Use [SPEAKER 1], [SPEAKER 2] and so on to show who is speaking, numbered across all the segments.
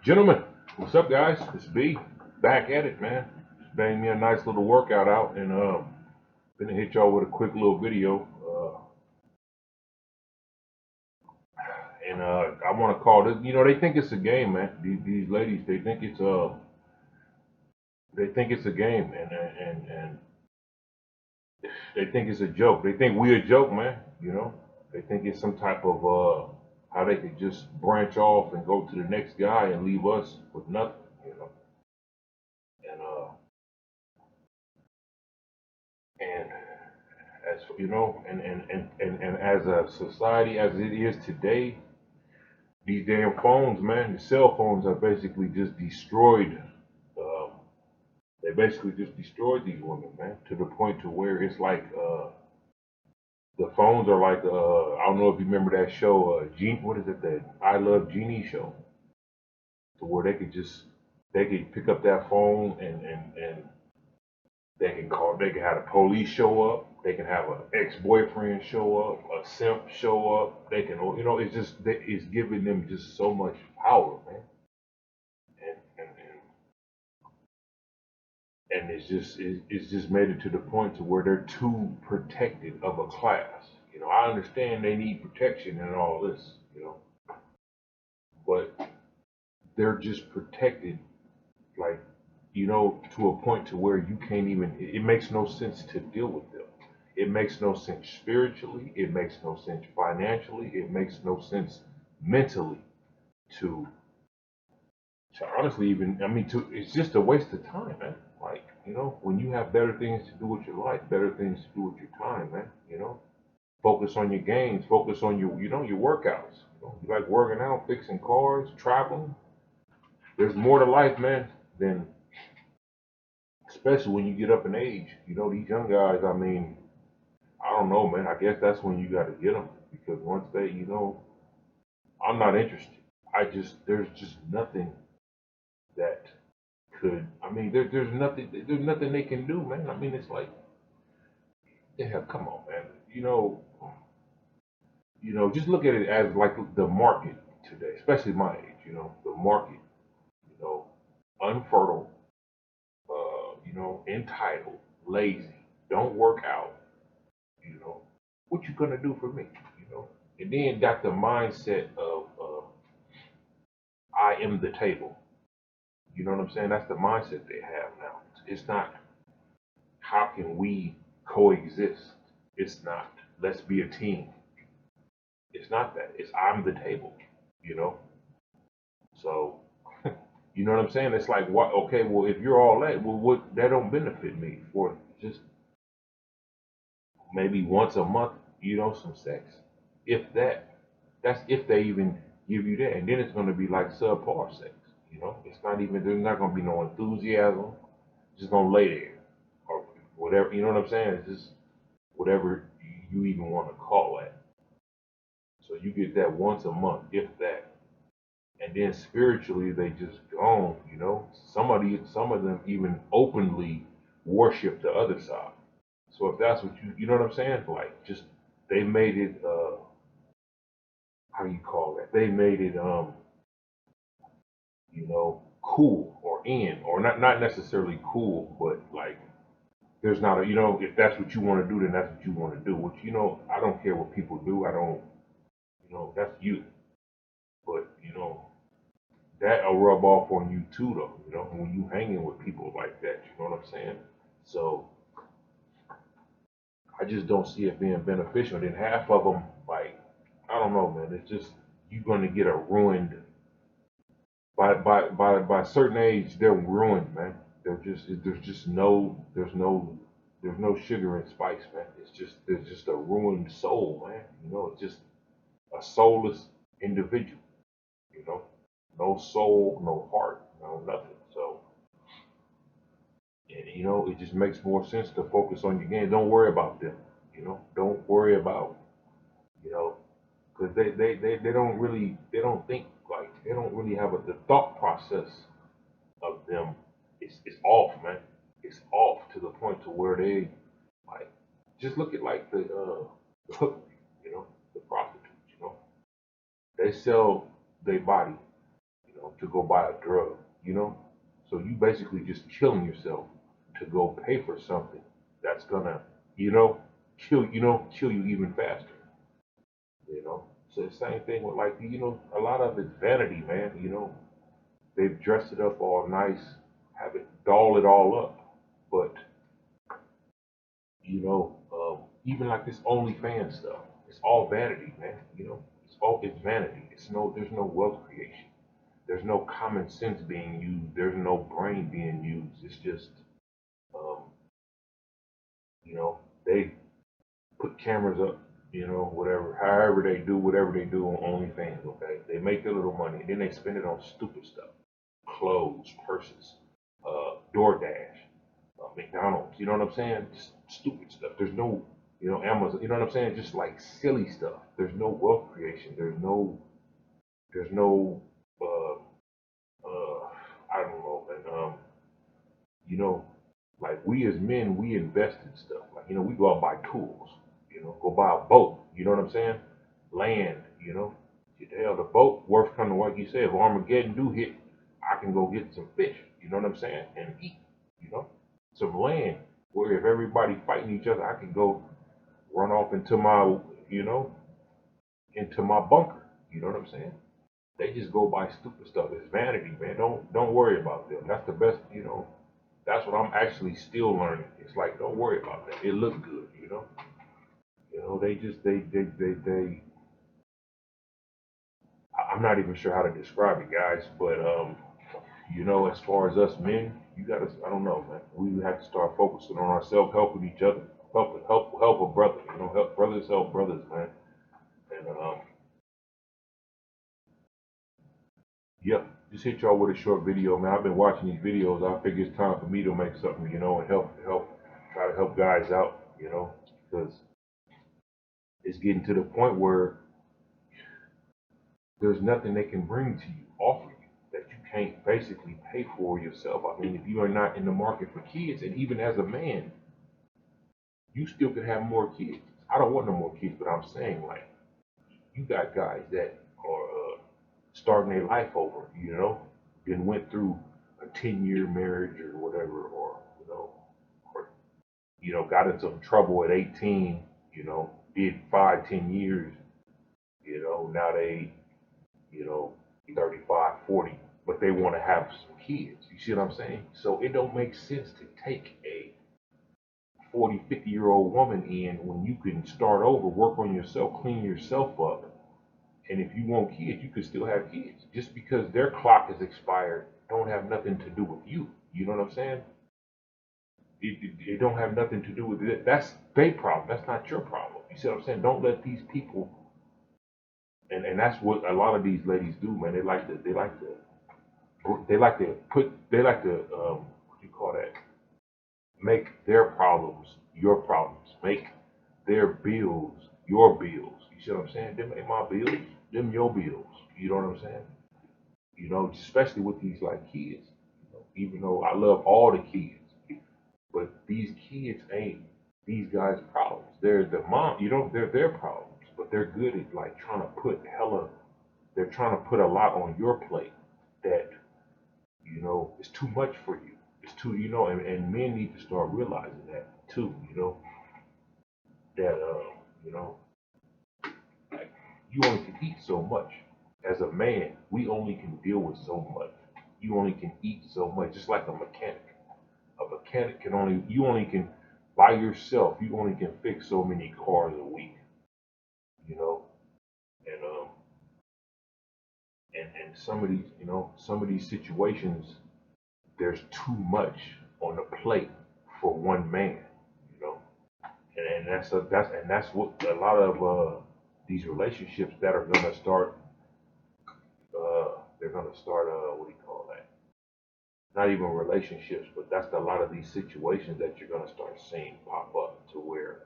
[SPEAKER 1] Gentlemen, what's up, guys? It's B, back at it, man. Just banged me a nice little workout out, and gonna hit y'all with a quick little video. I want to call this. You know, they think it's a game, man. These ladies, they think it's a game, and they think it's a joke. They think we a joke, man. You know, they think it's some type of how they could just branch off and go to the next guy and leave us with nothing. You know, and and as you know, and as a society as it is today, these damn phones, man, the cell phones are basically just destroyed. Um, they basically just destroyed these women, man, to the point to where it's like the phones are like I don't know if you remember that show, Gene, what is it, that I Love Genie show, to where they could pick up that phone and they can call. They can have the police show up. They can have an ex-boyfriend show up, a simp show up. They can, you know, it's just it's giving them just so much power, man. And it's just made it to the point to where they're too protected of a class. You know, I understand they need protection and all this, you know, but they're just protected, like, you know, to a point to where you can't even. It makes no sense to deal with them. It makes no sense spiritually. It makes no sense financially. It makes no sense mentally to honestly even. I mean, to it's just a waste of time, man. Like, you know, when you have better things to do with your life, better things to do with your time, man. You know, focus on your games. Focus on your, you know, your workouts. You know, you like working out, fixing cars, traveling. There's more to life, man, than especially when you get up in age. You know, these young guys. I mean, I don't know, man. I guess that's when you got to get them, because once they, you know, I'm not interested. There's just nothing that could. I mean, there's nothing they can do, man. I mean, it's like, yeah, come on, man. Just look at it as like the market today, especially my age. You know, the market. You know, unfertile. Entitled, lazy, don't work out. You know, what you gonna do for me? You know, and then got the mindset of I am the table. You know what I'm saying? That's the mindset they have now. It's not how can we coexist. It's not let's be a team. It's not that. It's I'm the table. You know, so you know what I'm saying? It's like what? Okay, well if you're all that, well what? That don't benefit me for just maybe once a month. You know, some sex, if that. That's if they even give you that, and then it's going to be like subpar sex. You know, it's not even. There's not going to be no enthusiasm. Just gonna lay there or whatever. You know what I'm saying? It's just whatever you even want to call that. So you get that once a month, if that, and then spiritually they just gone. You know, some of them even openly worship the other side. So if that's what you know what I'm saying? Like just they made it. How do you call that? They made it. Cool or in, or not necessarily cool, but like there's not a, if that's what you want to do, then that's what you want to do. Which, I don't care what people do. I don't, that's you. But, that'll rub off on you too, though, when you hanging with people like that, you know what I'm saying? So I just don't see it being beneficial. Then half of them, like, I don't know, man, it's just, you're going to get a ruined, by a certain age, they're ruined, man. There's no sugar and spice, man. There's just a ruined soul, man. It's just a soulless individual. You know, no soul, no heart, no nothing. So, and it just makes more sense to focus on your game. Don't worry about them. Don't worry about, you know, because they don't really, they don't think, like, they don't really have the thought process of them. It's off, man. It's off to the point to where they, like, just look at like the hook, the prostitutes. They sell their body, to go buy a drug, So you basically just killing yourself to go pay for something that's gonna, kill you even faster. So the same thing with like, a lot of it's vanity, man. They've dressed it up all nice, have it doll it all up, but even like this OnlyFans stuff, it's all vanity, man. It's vanity. There's no wealth creation. There's no common sense being used. There's no brain being used. It's just, um, they put cameras up, however they do on OnlyFans, okay? They make their little money, and then they spend it on stupid stuff. Clothes, purses, DoorDash, McDonald's, you know what I'm saying? Just stupid stuff. There's no, Amazon, you know what I'm saying? Just like silly stuff. There's no wealth creation. There's no, uh, I don't know, man. Like we as men, we invest in stuff. Like, we go out and buy tools, go buy a boat, you know what I'm saying? Land, hell, the boat worth coming, like you said, if Armageddon do hit, I can go get some fish, you know what I'm saying? And eat, some land where if everybody fighting each other, I can go run off into my, into my bunker, you know what I'm saying? They just go buy stupid stuff. It's vanity, man. Don't worry about them. That's the best, That's what I'm actually still learning. It's like, don't worry about that. It looks good, They just I'm not even sure how to describe it, guys. But as far as us men, I don't know, man. We have to start focusing on ourselves, helping each other, help a brother. Help brothers help brothers, man. And yeah, just hit y'all with a short video, man. I've been watching these videos. I figure it's time for me to make something, and try to help guys out, because it's getting to the point where there's nothing they can bring to you, offer you, that you can't basically pay for yourself. I mean, if you are not in the market for kids, and even as a man, you still could have more kids. I don't want no more kids, but I'm saying, like, you got guys that are starting their life over, and went through a 10-year marriage or whatever, or, got into some trouble at 18, did 5, 10 years, now they, you know, 35, 40, but they want to have some kids. You see what I'm saying? So it don't make sense to take a 40, 50-year-old woman in when you can start over, work on yourself, clean yourself up. And if you want kids, you can still have kids. Just because their clock is expired don't have nothing to do with you. You know what I'm saying? It don't have nothing to do with it. That's their problem. That's not your problem. You see what I'm saying? Don't let these people, and that's what a lot of these ladies do, man. They like to what do you call that? Make their problems your problems. Make their bills your bills. You see what I'm saying? Them ain't my bills. Them your bills. You know what I'm saying? Especially with these like kids. Even though I love all the kids, but these kids ain't these guys' problems. They're the mom. They're their problems. But they're good at like trying to put hella. They're trying to put a lot on your plate that is too much for you. It's too and men need to start realizing that too. That like you only can eat so much. As a man, we only can deal with so much. You only can eat so much. Just like a mechanic. A mechanic you only can by yourself. You only can fix so many cars a week. And and some of these situations, there's too much on the plate for one man. You know, and that's what a lot of these relationships that are gonna start. They're gonna start. What do you call that? Not even relationships, but that's a lot of these situations that you're gonna start seeing pop up to where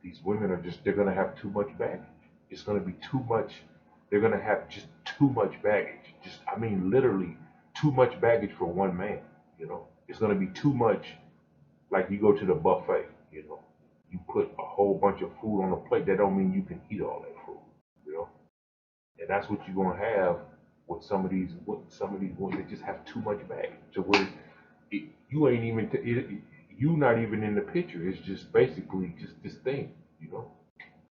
[SPEAKER 1] these women they're gonna have too much baggage. It's gonna be too much. They're gonna have just too much baggage. I mean, literally too much baggage for one man. It's gonna be too much. Like you go to the buffet. You put a whole bunch of food on a plate. That don't mean you can eat all that food. You know, and that's what you're gonna have with some of these ones that just have too much baggage to where you ain't even you not even in the picture. It's just basically just this thing, you know.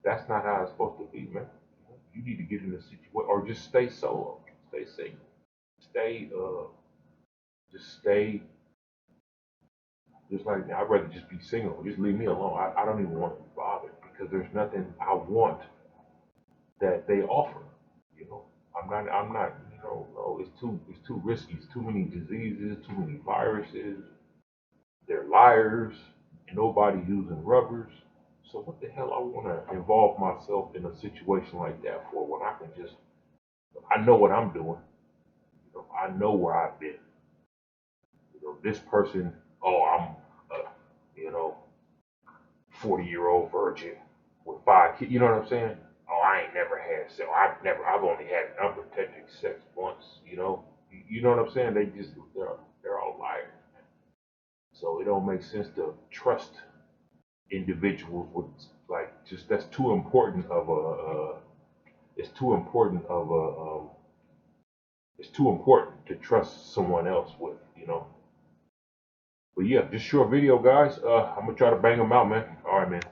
[SPEAKER 1] That's not how it's supposed to be, man. You need to get in a situation or just stay solo, stay single, stay just stay just like me. I'd rather just be single. Just leave me alone. I don't even want to be bothered because there's nothing I want that they offer. You know, I'm not. You know, no, it's too risky. It's too many diseases, too many viruses. They're liars. Nobody using rubbers. So what the hell I want to involve myself in a situation like that for when I can just I know what I'm doing. You know, I know where I've been. You know, this person. Oh, I'm. You know, 40-year-old virgin with 5 kids. You know what I'm saying? Oh, I ain't never had sex. I've only had unprotected sex once. You know, you know what I'm saying? They're all liars. So it don't make sense to trust individuals with like just that's too important of a. It's too important of a. It's too important to trust someone else with. You know. But yeah, just short video, guys. I'm gonna try to bang them out, man. All right, man.